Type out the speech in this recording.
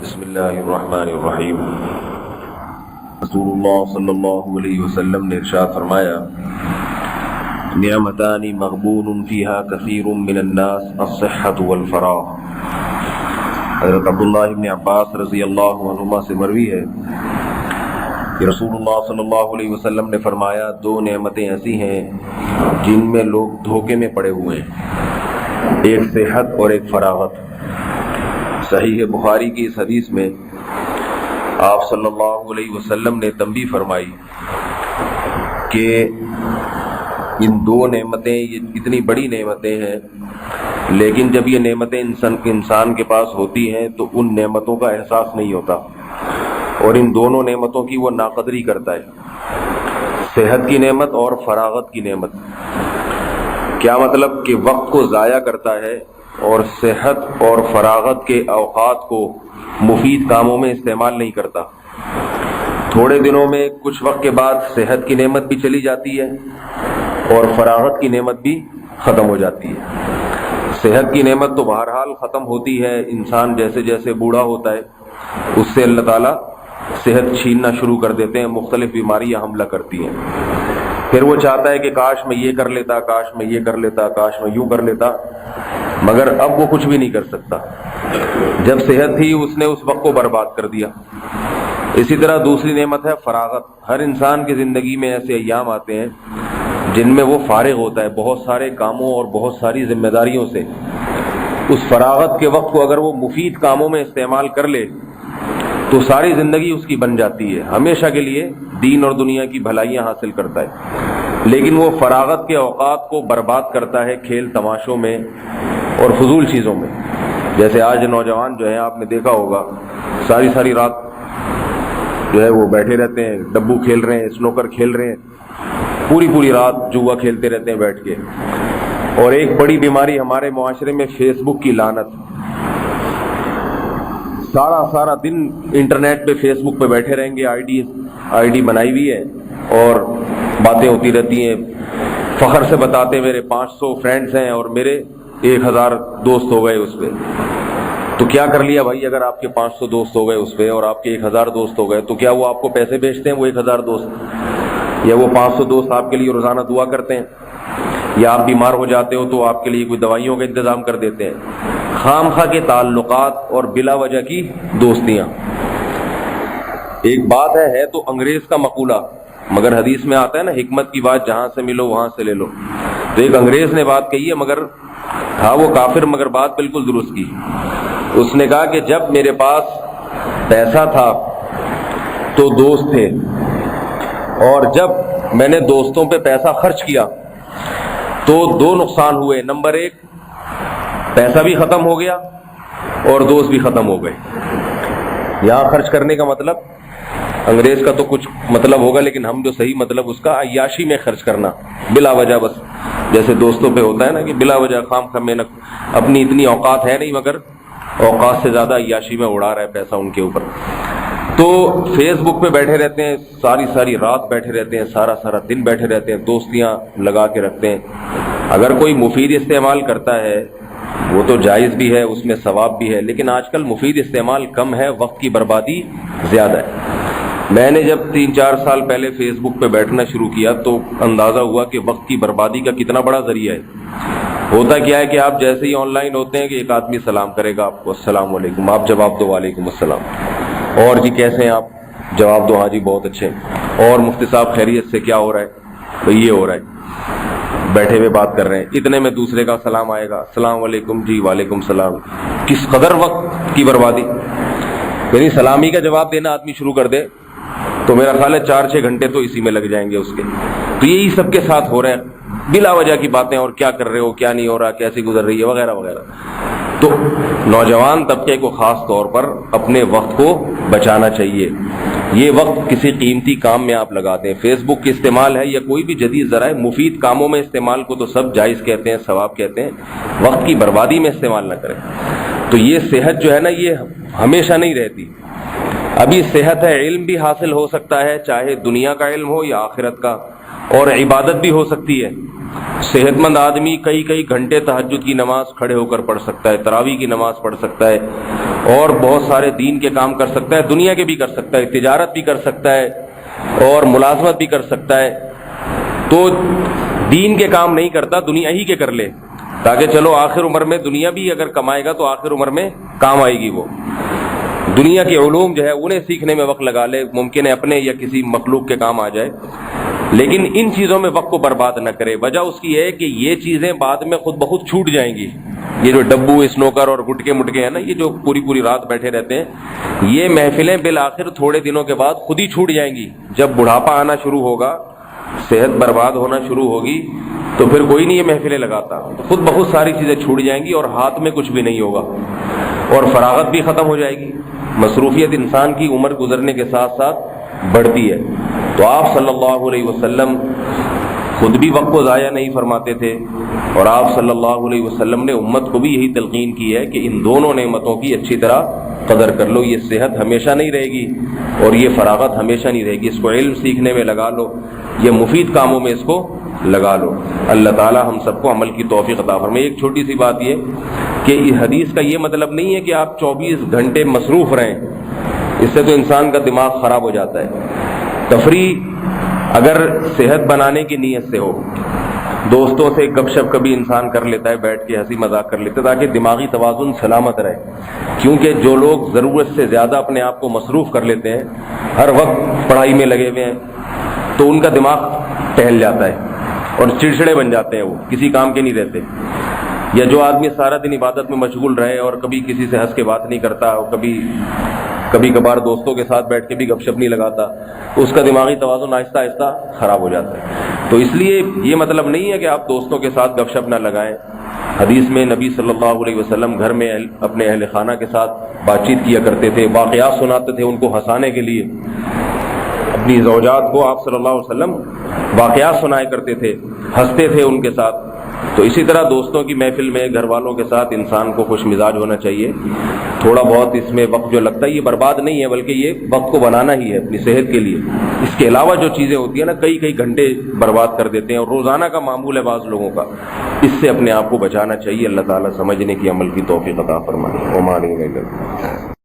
بسم اللہ الرحمن الرحیم۔ رسول اللہ صلی اللہ علیہ وسلم نے ارشاد فرمایا، نعمتان مغبون فیہا کثیر من الناس الصحۃ والفراغ۔ حضرت عبداللہ ابن عباس رضی اللہ عنہما سے مروی ہے کہ رسول اللہ صلی اللہ علیہ وسلم نے فرمایا، دو نعمتیں ایسی ہیں جن میں لوگ دھوکے میں پڑے ہوئے ہیں، ایک صحت اور ایک فراغت۔ صحیح بخاری کی اس حدیث میں آپ صلی اللہ علیہ وسلم نے تنبیہ فرمائی کہ ان دو نعمتیں یہ اتنی بڑی نعمتیں ہیں، لیکن جب یہ نعمتیں انسان کے پاس ہوتی ہیں تو ان نعمتوں کا احساس نہیں ہوتا، اور ان دونوں نعمتوں کی وہ ناقدری کرتا ہے، صحت کی نعمت اور فراغت کی نعمت۔ کیا مطلب کہ وقت کو ضائع کرتا ہے اور صحت اور فراغت کے اوقات کو مفید کاموں میں استعمال نہیں کرتا۔ تھوڑے دنوں میں کچھ وقت کے بعد صحت کی نعمت بھی چلی جاتی ہے اور فراغت کی نعمت بھی ختم ہو جاتی ہے۔ صحت کی نعمت تو بہرحال ختم ہوتی ہے، انسان جیسے جیسے بوڑھا ہوتا ہے اس سے اللہ تعالیٰ صحت چھیننا شروع کر دیتے ہیں، مختلف بیماریاں حملہ کرتی ہیں۔ پھر وہ چاہتا ہے کہ کاش میں یہ کر لیتا، کاش میں یہ کر لیتا، کاش میں یوں کر لیتا، مگر اب وہ کچھ بھی نہیں کر سکتا۔ جب صحت تھی اس نے اس وقت کو برباد کر دیا۔ اسی طرح دوسری نعمت ہے فراغت۔ ہر انسان کی زندگی میں ایسے ایام آتے ہیں جن میں وہ فارغ ہوتا ہے بہت سارے کاموں اور بہت ساری ذمہ داریوں سے۔ اس فراغت کے وقت کو اگر وہ مفید کاموں میں استعمال کر لے تو ساری زندگی اس کی بن جاتی ہے، ہمیشہ کے لیے دین اور دنیا کی بھلائیاں حاصل کرتا ہے۔ لیکن وہ فراغت کے اوقات کو برباد کرتا ہے کھیل تماشوں میں اور فضول چیزوں میں۔ جیسے آج نوجوان جو ہیں، آپ نے دیکھا ہوگا، ساری رات جو ہے وہ بیٹھے رہتے ہیں، ڈبو کھیل رہے ہیں، اسنوکر کھیل رہے ہیں، پوری رات جوا کھیلتے رہتے ہیں بیٹھ کے۔ اور ایک بڑی بیماری ہمارے معاشرے میں فیس بک کی لعنت۔ سارا دن انٹرنیٹ پہ فیس بک پہ بیٹھے رہیں گے، آئی ڈی بنائی ہوئی ہے اور باتیں ہوتی رہتی ہیں، فخر سے بتاتے میرے 500 فرینڈز ہیں اور میرے 1000 دوست ہو گئے اس پہ۔ تو کیا کر لیا بھائی؟ اگر آپ کے 500 دوست ہو گئے اس پہ اور آپ کے 1000 دوست ہو گئے تو کیا وہ آپ کو پیسے بھیجتے ہیں وہ 1000 دوست، یا وہ 500 دوست آپ کے لیے روزانہ دعا کرتے ہیں، یا آپ بیمار ہو جاتے ہو تو آپ کے لیے کوئی دوائیوں کا انتظام کر دیتے ہیں؟ خام خواہ کے تعلقات اور بلا وجہ کی دوستیاں۔ ایک بات ہے تو انگریز کا مقولہ، مگر حدیث میں آتا ہے نا، حکمت کی بات جہاں سے ملو وہاں سے لے لو۔ تو ایک انگریز نے بات کہی ہے، مگر ہاں وہ کافر، مگر بات بالکل درست کی۔ اس نے کہا کہ جب میرے پاس پیسہ تھا تو دوست تھے، اور جب میں نے دوستوں پہ پیسہ خرچ کیا تو دو نقصان ہوئے۔ نمبر 1، پیسہ بھی ختم ہو گیا اور دوست بھی ختم ہو گئے۔ یہاں خرچ کرنے کا مطلب انگریز کا تو کچھ مطلب ہوگا، لیکن ہم جو صحیح مطلب اس کا عیاشی میں خرچ کرنا بلا وجہ، بس جیسے دوستوں پہ ہوتا ہے نا کہ بلا وجہ خام خامے، اپنی اتنی اوقات ہے نہیں مگر اوقات سے زیادہ عیاشی میں اڑا رہا ہے پیسہ ان کے اوپر۔ تو فیس بک پہ بیٹھے رہتے ہیں، ساری رات بیٹھے رہتے ہیں، سارا دن بیٹھے رہتے ہیں، دوستیاں لگا کے رکھتے ہیں۔ اگر کوئی مفید استعمال کرتا ہے وہ تو جائز بھی ہے، اس میں ثواب بھی ہے، لیکن آج کل مفید استعمال کم ہے، وقت کی بربادی زیادہ ہے۔ میں نے جب 3-4 سال پہلے فیس بک پہ بیٹھنا شروع کیا تو اندازہ ہوا کہ وقت کی بربادی کا کتنا بڑا ذریعہ ہے۔ ہوتا کیا ہے کہ آپ جیسے ہی آن لائن ہوتے ہیں کہ ایک آدمی سلام کرے گا آپ کو، السلام علیکم، آپ جواب دو وعلیکم السلام، اور جی کیسے ہیں آپ، جواب دو ہاں جی بہت اچھے، اور مفتی صاحب خیریت سے، کیا ہو رہا ہے بھئی، یہ ہو رہا ہے، بیٹھے ہوئے بات کر رہے ہیں، اتنے میں دوسرے کا سلام آئے گا، السلام علیکم، جی وعلیکم السلام۔ کس قدر وقت کی بربادی! یعنی سلامی کا جواب دینا آدمی شروع کر دے تو میرا خیال ہے 4-6 گھنٹے تو اسی میں لگ جائیں گے اس کے۔ تو یہی سب کے ساتھ ہو رہا ہے، بلا وجہ کی باتیں، اور کیا کر رہے ہو، کیا نہیں ہو رہا، کیسی گزر رہی ہے، وغیرہ وغیرہ۔ تو نوجوان طبقے کو خاص طور پر اپنے وقت کو بچانا چاہیے۔ یہ وقت کسی قیمتی کام میں آپ لگا دیں۔ فیس بک کی استعمال ہے یا کوئی بھی جدید ذرائع مفید کاموں میں استعمال کو تو سب جائز کہتے ہیں، ثواب کہتے ہیں، وقت کی بربادی میں استعمال نہ کریں۔ تو یہ صحت جو ہے نا، یہ ہمیشہ نہیں رہتی۔ ابھی صحت ہے، علم بھی حاصل ہو سکتا ہے، چاہے دنیا کا علم ہو یا آخرت کا۔ اور عبادت بھی ہو سکتی ہے. صحت مند آدمی کئی گھنٹے تہجد کی نماز کھڑے ہو کر پڑھ سکتا ہے، تراویح کی نماز پڑھ سکتا ہے، اور بہت سارے دین کے کام کر سکتا ہے، دنیا کے بھی کر سکتا ہے، تجارت بھی کر سکتا ہے اور ملازمت بھی کر سکتا ہے. تو دین کے کام نہیں کرتا، دنیا ہی کے کر لے، تاکہ چلو آخر عمر میں دنیا بھی اگر کمائے گا تو آخر عمر میں کام آئے گی. وہ دنیا کے علوم جو ہے انہیں سیکھنے میں وقت لگا لے، ممکن ہے اپنے یا کسی مخلوق کے کام آ جائے، لیکن ان چیزوں میں وقت کو برباد نہ کرے. وجہ اس کی ہے کہ یہ چیزیں بعد میں خود بخود چھوٹ جائیں گی. یہ جو ڈبو اسنوکر اور گٹکے مٹکے ہیں نا، یہ جو پوری رات بیٹھے رہتے ہیں، یہ محفلیں بالآخر تھوڑے دنوں کے بعد خود ہی چھوٹ جائیں گی. جب بڑھاپا آنا شروع ہوگا، صحت برباد ہونا شروع ہوگی، تو پھر کوئی نہیں یہ محفلیں لگاتا. خود بہت ساری چیزیں چھوٹ جائیں گی اور ہاتھ میں کچھ بھی نہیں ہوگا، اور فراغت بھی ختم ہو جائے گی. مصروفیت انسان کی عمر گزرنے کے ساتھ ساتھ بڑھتی ہے. تو آپ صلی اللہ علیہ وسلم خود بھی وقت کو ضائع نہیں فرماتے تھے، اور آپ صلی اللہ علیہ وسلم نے امت کو بھی یہی تلقین کی ہے کہ ان دونوں نعمتوں کی اچھی طرح قدر کر لو. یہ صحت ہمیشہ نہیں رہے گی اور یہ فراغت ہمیشہ نہیں رہے گی. اس کو علم سیکھنے میں لگا لو، یہ مفید کاموں میں اس کو لگا لو. اللہ تعالی ہم سب کو عمل کی توفیق عطا فرمائے. ایک چھوٹی سی بات یہ کہ اس حدیث کا یہ مطلب نہیں ہے کہ آپ 24 گھنٹے مصروف رہیں، اس سے تو انسان کا دماغ خراب ہو جاتا ہے. تفریح اگر صحت بنانے کی نیت سے ہو، دوستوں سے گپ شپ کبھی انسان کر لیتا ہے، بیٹھ کے ہنسی مذاق کر لیتا ہے تاکہ دماغی توازن سلامت رہے. کیونکہ جو لوگ ضرورت سے زیادہ اپنے آپ کو مصروف کر لیتے ہیں، ہر وقت پڑھائی میں لگے ہوئے ہیں، تو ان کا دماغ ٹہل جاتا ہے اور چڑچڑے بن جاتے ہیں، وہ کسی کام کے نہیں رہتے. یا جو آدمی سارا دن عبادت میں مشغول رہے اور کبھی کسی سے ہنس کے بات نہیں کرتا، اور کبھی کبھار دوستوں کے ساتھ بیٹھ کے بھی گپ شپ نہیں لگاتا، تو اس کا دماغی توازن آہستہ آہستہ خراب ہو جاتا ہے. تو اس لیے یہ مطلب نہیں ہے کہ آپ دوستوں کے ساتھ گپ شپ نہ لگائیں. حدیث میں نبی صلی اللہ علیہ وسلم گھر میں اپنے اہل خانہ کے ساتھ بات چیت کیا کرتے تھے، واقعات سناتے تھے ان کو ہنسانے کے لیے. اپنی زوجات کو آپ صلی اللہ علیہ وسلم واقعات سنایا کرتے تھے، ہنستے تھے ان کے ساتھ. تو اسی طرح دوستوں کی محفل میں گھر والوں کے ساتھ انسان کو خوش مزاج ہونا چاہیے. تھوڑا بہت اس میں وقت جو لگتا ہے یہ برباد نہیں ہے، بلکہ یہ وقت کو بنانا ہی ہے اپنی صحت کے لیے. اس کے علاوہ جو چیزیں ہوتی ہیں نا، کئی گھنٹے برباد کر دیتے ہیں، اور روزانہ کا معمول ہے بعض لوگوں کا. اس سے اپنے آپ کو بچانا چاہیے. اللہ تعالیٰ سمجھنے کی عمل کی توفیق عطا فرمائے.